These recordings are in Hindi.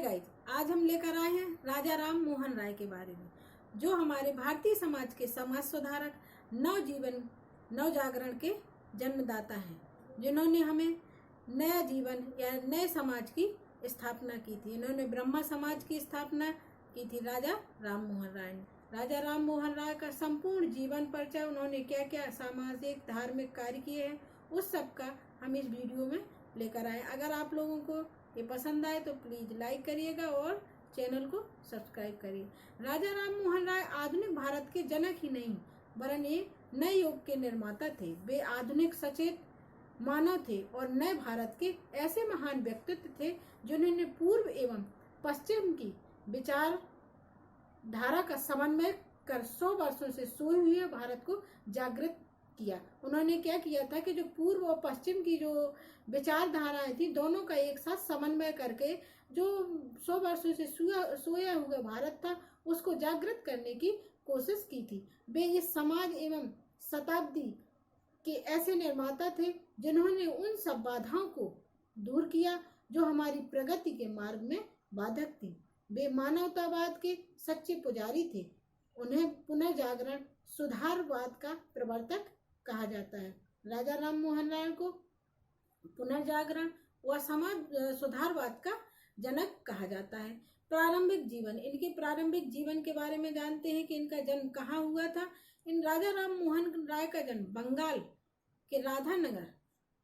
गाइस, आज हम लेकर आए हैं राजा राम मोहन राय के बारे में, जो हमारे भारतीय समाज के समाज सुधारक, नव जागरण के जन्मदाता हैं, जिन्होंने हमें नया जीवन या नए समाज की स्थापना की थी। इन्होंने ब्रह्मा समाज की स्थापना की थी राजा राम मोहन राय ने। राजा राम मोहन राय का संपूर्ण जीवन परिचय, उन्होंने क्या क्या सामाजिक धार्मिक कार्य किए हैं, उस सब का हम इस वीडियो में लेकर आए। अगर आप लोगों को ये पसंद आए तो प्लीज़ लाइक करिएगा और चैनल को सब्सक्राइब करिए। राजा राम मोहन राय आधुनिक भारत के जनक ही नहीं, वरन ये नए युग के निर्माता थे। वे आधुनिक सचेत मानव थे और नए भारत के ऐसे महान व्यक्तित्व थे जिन्होंने पूर्व एवं पश्चिम की विचार धारा का समन्वय कर 100 वर्षों से सोए हुए भारत को जागृत किया। उन्होंने क्या किया था कि जो पूर्व और पश्चिम की जो विचारधाराएं थी, दोनों का एक साथ समन्वय करके जो 100 वर्षों से सोया हुआ भारत था, उसको जागृत करने की कोशिश की थी। वे इस समाज एवं शताब्दी के ऐसे निर्माता थे जिन्होंने उन सब बाधाओं को दूर किया जो हमारी प्रगति के मार्ग में बाधक थी। वे मानवतावाद के सच्चे पुजारी थे। उन्हें पुनर्जागरण सुधारवाद का प्रवर्तक कहा जाता है। राजा राम मोहन राय को पुनर्जागरण व समाज सुधारवाद का जनक कहा जाता है। प्रारंभिक जीवन, इनके प्रारंभिक जीवन के बारे में जानते हैं कि इनका जन्म कहाँ हुआ था। इन राजा राम मोहन राय का जन्म बंगाल के राधानगर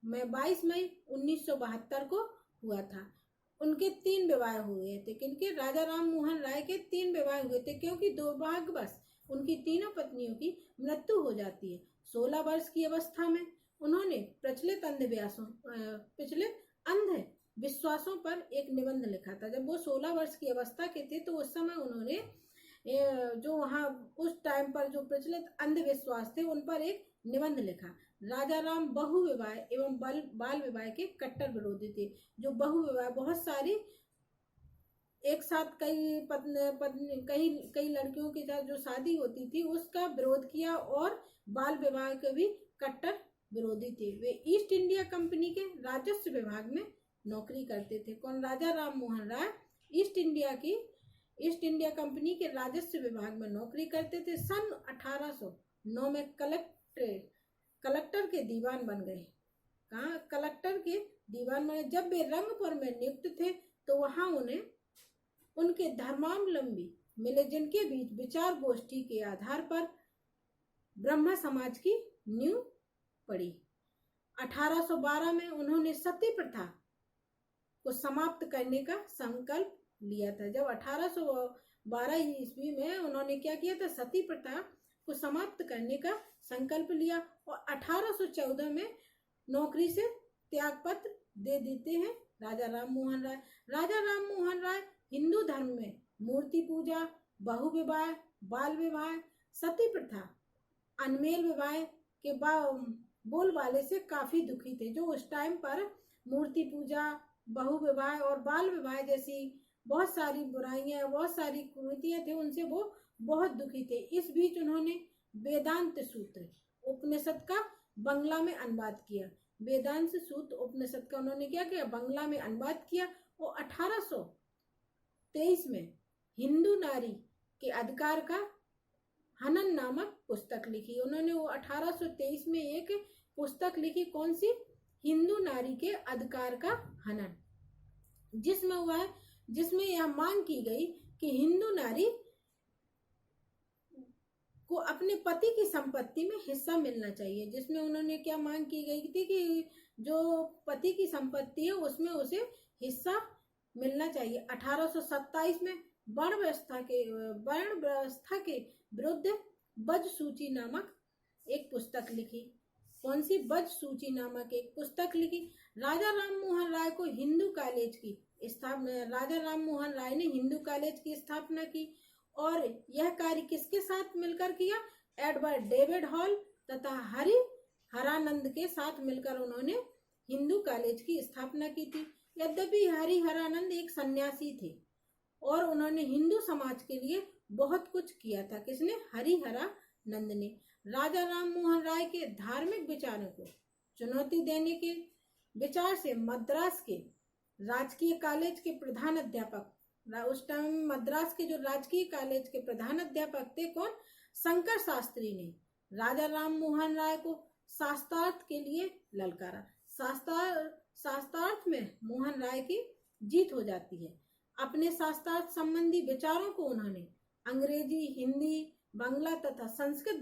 में 22 मई 1972 को हुआ था। उनके 3 विवाह हुए थे। किनके? राजा राम मोहन राय के 3 विवाह हुए थे, क्योंकि दुर्भाग्यवश उनकी तीनों पत्नियों की मृत्यु हो जाती है। 16 वर्ष की अवस्था में उन्होंने प्रचलित अंधविश्वासों पर एक निबंध लिखा था। जब वो 16 वर्ष की अवस्था के थे तो उस समय उन्होंने जो वहाँ उस टाइम पर जो प्रचलित अंधविश्वास थे उन पर एक निबंध लिखा। राजा राम बहु विवाह एवं बाल विवाह के कट्टर विरोधी थे। जो बहु विवाह, बहुत सारी एक साथ कई लड़कियों के साथ जो शादी होती थी उसका विरोध किया, और बाल विवाह के भी कट्टर विरोधी थे। वे ईस्ट इंडिया कंपनी के राजस्व विभाग में नौकरी करते थे। कौन? राजा Ram Mohan Roy east India company के राजस्व विभाग में नौकरी करते थे। सन 1809 में कलेक्टर के दीवान बन गए। कहाँ? कलेक्टर के दीवान में जब वे रंगपुर में नियुक्त थे तो वहां उन्हें उनके धर्मावलंबी मिले, जिनके बीच विचार गोष्ठी के आधार पर ब्रह्मा समाज की नींव पड़ी। 1812 में उन्होंने सती प्रथा को समाप्त करने का संकल्प लिया था। जब 1812 ईस्वी में उन्होंने क्या किया था? सती प्रथा को समाप्त करने का संकल्प लिया, और 1814 में नौकरी से त्यागपत्र दे देते हैं राजा राम मोहन राय। राजा राम मोहन राय हिंदू धर्म में मूर्ति पूजा, बहु विवाह, बाल विवाह, सती प्रथा, अनमेल विवाह के बोलबाले से काफी दुखी थे। जो उस टाइम पर मूर्ति पूजा, बहु विवाह और बाल विवाह जैसी बहुत सारी बुराइयां, बहुत सारी कुरीतियां थे, उनसे वो बहुत दुखी थे। इस बीच उन्होंने वेदांत सूत्र उपनिषद का बंगला में अनुवाद किया। वेदांत सूत्र उपनिषद का उन्होंने क्या किया? बंगला में अनुवाद किया, और 1823 में हिंदू नारी के अधिकार का हनन नामक पुस्तक लिखी। उन्होंने वो 1823 में एक पुस्तक लिखी। कौन सी? हिंदू नारी के अधिकार का हनन, जिसमें यह मांग की गई कि हिंदू नारी को अपने पति की संपत्ति में हिस्सा मिलना चाहिए। जिसमें उन्होंने क्या मांग की गई थी कि जो पति की संपत्ति है उसमें उसे हिस्सा मिलना चाहिए। 1827 में वर्ण व्यवस्था के विरुद्ध बज सूची नामक एक पुस्तक लिखी। कौन सी? बज सूची नामक एक पुस्तक लिखी। राजा राम मोहन राय ने हिंदू कॉलेज की स्थापना की, और यह कार्य किसके साथ मिलकर किया? एडवर्ड डेविड हॉल तथा हरानंद के साथ मिलकर उन्होंने हिंदू कॉलेज की स्थापना की थी। यद्यपि हरानंद एक सन्यासी थे और उन्होंने हिंदू समाज के लिए बहुत कुछ किया था। किसने? हरानंद ने। राजा राम मोहन राय के धार्मिक विचारों को चुनौती देने के विचार से मद्रास के राजकीय कॉलेज के प्रधान अध्यापक उस टाइम मद्रास के जो राजकीय कॉलेज के प्रधान अध्यापक थे कौन, शंकर शास्त्री ने राजा राम मोहन राय को शास्त्रार्थ के लिए ललकारा। शास्त्रार्थ में मोहन राय की जीत हो जाती है। अपने शास्त्रार्थ संबंधी विचारों को उन्होंने अंग्रेजी, हिंदी, बांग्ला तथा संस्कृत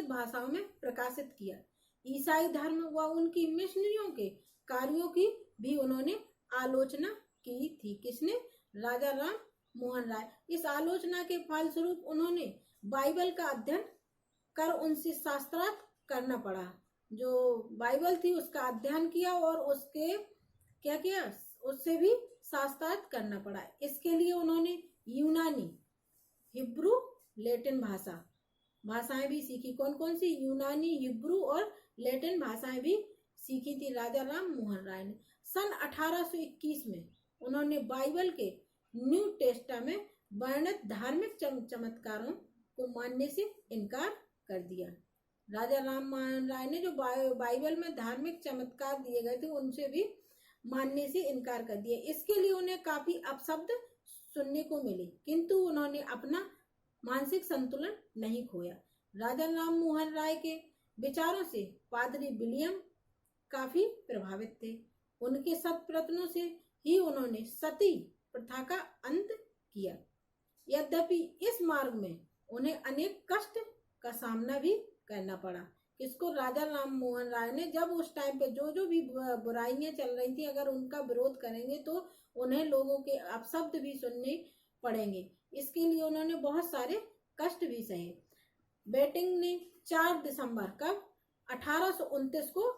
भाषाओं में प्रकाशित किया। ईसाई धर्म व उनकी मिशनरियों के कार्यों की भी उन्होंने आलोचना की थी। किसने? राजा राम मोहन राय। इस आलोचना के फलस्वरूप उन्होंने बाइबल का अध्ययन कर उनसे शास्त्रार्थ करना पड़ा। जो बाइबल थी उसका अध्ययन किया और उसके क्या किया, उससे भी शास्त्रार्थ करना पड़ा। इसके लिए उन्होंने यूनानी, हिब्रू, लैटिन भाषाएं भी सीखी। कौन कौन सी? यूनानी, हिब्रू और लैटिन भाषाएं भी सीखी थी राजा राम मोहन राय ने। सन 1821 में उन्होंने बाइबल के न्यू टेस्टामेंट वर्णित धार्मिक चमत्कारों को मानने से इनकार कर दिया। राजा राम मोहन राय ने जो बाइबल में धार्मिक चमत्कार दिए गए थे उनसे भी मानने से इनकार कर दिया। इसके लिए उन्हें काफी अपशब्द सुनने को मिले, किंतु उन्होंने अपना मानसिक संतुलन नहीं खोया। राजा राम मोहन राय के विचारों से पादरी विलियम काफी प्रभावित थे। उनके सत प्रयत्नों से ही उन्होंने सती प्रथा का अंत किया। यद्यपि इस मार्ग में उन्हें अनेक कष्ट का सामना भी करना पड़ा। किसको? राजा राम मोहन राय ने। जब उस टाइम पे जो भी बुराइयां चल रही थी, अगर उनका विरोध करेंगे तो उन्हें लोगों के अपशब्द भी सुनने पड़ेंगे। इसके लिए उन्होंने बहुत सारे कष्ट भी सहे। बेटिंग ने 4 दिसंबर कब 1829 को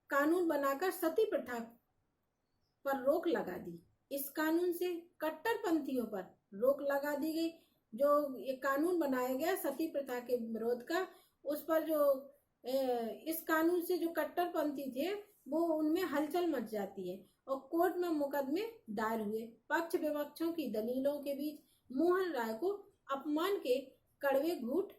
कानून बनाकर सती प्रथा पर रोक लगा दी। इस कानून से कट्टरपंथियों पर रोक लगा दी गई। जो ये कानून बनाया गया सती प्रथा के विरोध का, उस पर जो इस कानून से जो कट्टरपंथी थे वो उनमें हलचल मच जाती है और कोर्ट में मुकदमे दायर हुए। पक्ष विपक्षों की दलीलों के बीच मोहन राय को अपमान के कड़वे घूंट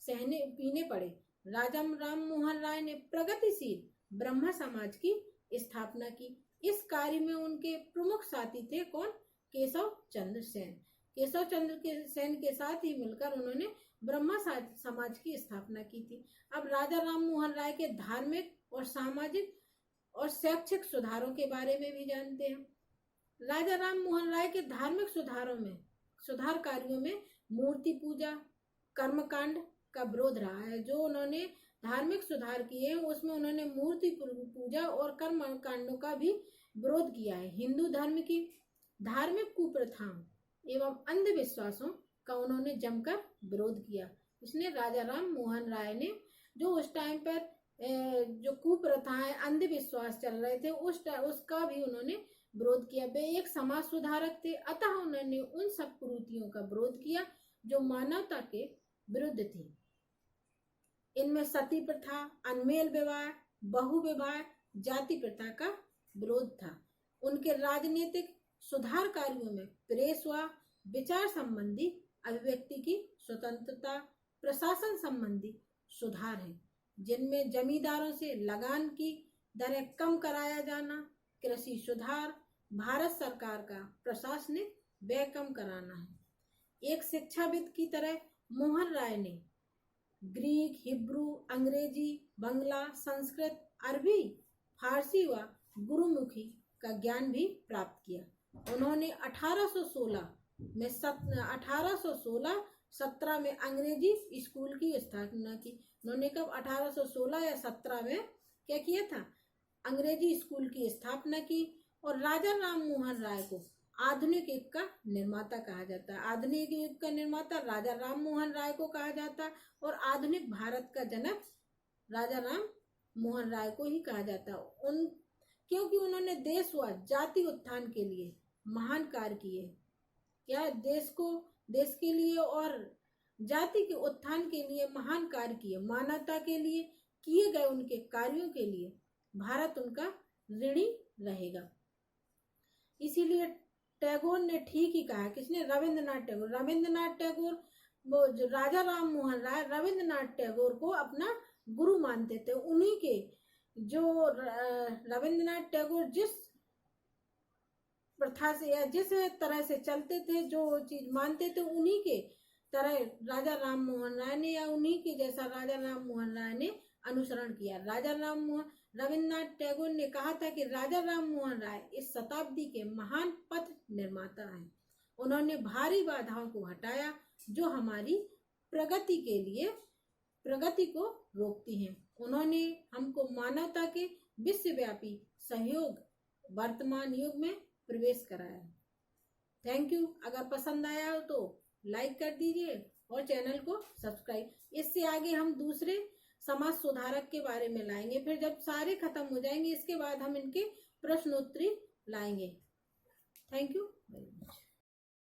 पीने पड़े। राजा राम मोहन राय ने प्रगतिशील ब्रह्म समाज की स्थापना की। इस कार्य में उनके प्रमुख साथी थे कौन? केशव चंद्र सेन। केशव चंद्र सेन के साथ ही मिलकर उन्होंने ब्रह्म समाज की स्थापना की थी। अब राजा राम मोहन राय के धार्मिक और सामाजिक और शैक्षिक सुधारों के बारे में भी जानते हैं। राजा राम मोहन राय के धार्मिक सुधार कार्यों में मूर्ति पूजा, कर्मकांड का विरोध रहा है। जो उन्होंने धार्मिक सुधार किए हैं उसमें उन्होंने मूर्ति पूजा और कर्म कांडों का भी विरोध किया है। हिंदू धर्म की धार्मिक कुप्रथाओं एवं अंधविश्वासों का उन्होंने जमकर विरोध किया। इसने राजा राम मोहन राय ने जो उस टाइम पर जो कुप्रथाएं, अंधविश्वास चल रहे थे उसका भी उन्होंने विरोध किया। वे एक समाज सुधारक थे, अतः उन्होंने उन सब कुरीतियों का विरोध किया जो मानवता के विरुद्ध थी। इनमें सती प्रथा, अनमेल विवाह, बहु विवाह, जाति प्रथा का विरोध था। उनके राजनीतिक सुधार कार्यों में प्रेस व विचार संबंधी अभिव्यक्ति की स्वतंत्रता, प्रशासन संबंधी सुधार है, जिनमें जमींदारों से लगान की दरें कम कराया जाना, कृषि सुधार, भारत सरकार का प्रशासनिक व्यय कम कराना है। एक शिक्षाविद की तरह मोहन राय ने ग्रीक, हिब्रू, अंग्रेजी, बांग्ला, संस्कृत, अरबी, फारसी व गुरुमुखी का ज्ञान भी प्राप्त किया। उन्होंने 1816-17 में अंग्रेजी स्कूल की स्थापना की। उन्होंने कब 1816 या 17 में क्या किया था? अंग्रेजी स्कूल की स्थापना की। और राजा राम मोहन राय को आधुनिक युग का निर्माता कहा जाता है। आधुनिक युग का निर्माता राजा राम मोहन राय को कहा जाता है और आधुनिक भारत का जनक राजा राम मोहन राय को ही कहा जाता है। क्योंकि उन्होंने देश व जाति उत्थान के लिए महान कार्य किए। क्या? देश के लिए और जाति के उत्थान के लिए महान कार्य किए। मानवता के लिए किए गए उनके कार्यों के लिए भारत उनका ऋणी रहेगा। इसीलिए टैगोर ने ठीक ही कहा। किसने? रविंद्रनाथ टैगोर वो जो राजा राम मोहन राय रविंद्रनाथ टैगोर को अपना गुरु मानते थे। उन्हीं के जो रविंद्रनाथ टैगोर जिस प्रथा से या जिस तरह से चलते थे, जो चीज मानते थे, उन्हीं के तरह राजा राम मोहन राय ने या उन्हीं के जैसा राजा राम मोहन राय ने अनुसरण किया। रविन्द्रनाथ टैगोर ने कहा था कि राजा राम मोहन राय इस शताब्दी के महान पथ निर्माता हैं। उन्होंने भारी बाधाओं को हटाया जो हमारी प्रगति को रोकती हैं। उन्होंने हमको मानवता के विश्वव्यापी सहयोग वर्तमान युग में प्रवेश कराया। Thank you. अगर पसंद आया हो तो लाइक कर दीजिए और चैनल को सब्सक्राइब। इससे आगे हम दूसरे समाज सुधारक के बारे में लाएंगे। फिर जब सारे खत्म हो जाएंगे इसके बाद हम इनके प्रश्नोत्तरी लाएंगे। Thank you very much.